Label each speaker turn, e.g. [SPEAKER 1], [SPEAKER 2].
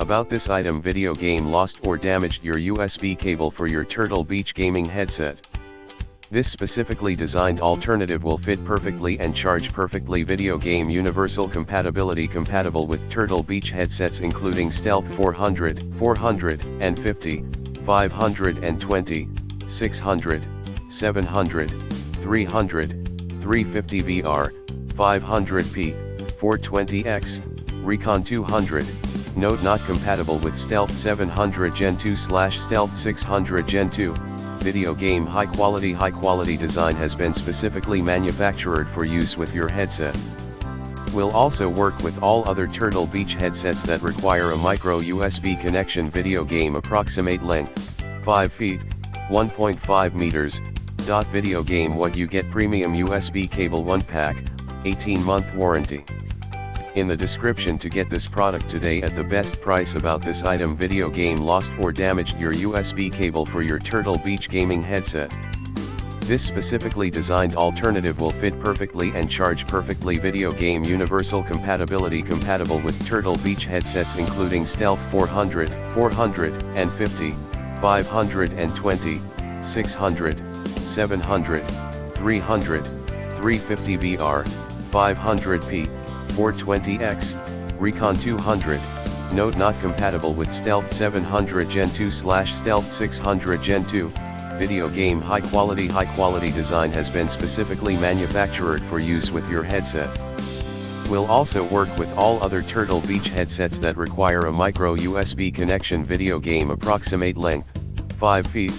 [SPEAKER 1] About this item: video game lost or damaged your USB cable for your Turtle Beach gaming headset. This specifically designed alternative will fit perfectly and charge perfectly. Video game universal compatibility, compatible with Turtle Beach headsets including Stealth 400, 450, 520, 600, 700, 300, 350 VR, 500p, 420x, Recon 200. Note: not compatible with Stealth 700 Gen 2/Stealth 600 Gen 2. Video game high quality design has been specifically manufactured for use with your headset. Will also work with all other Turtle Beach headsets that require a micro USB connection. Video game approximate length 5 feet, 1.5 meters. Video game what you get: premium USB cable 1 pack, 18-month warranty. In the description to get this product today at the best price. About this item: video game lost or damaged your USB cable for your Turtle Beach gaming headset. This specifically designed alternative will fit perfectly and charge perfectly. Video game universal compatibility, compatible with Turtle Beach headsets including Stealth 400, 450, 520, 600, 700, 300, 350 VR, 500p, 420x, Recon 200. Note: not compatible with Stealth 700 Gen 2/Stealth 600 Gen 2. Video game high quality design has been specifically manufactured for use with your headset. Will also work with all other Turtle Beach headsets that require a micro USB connection. Video game approximate length 5 feet,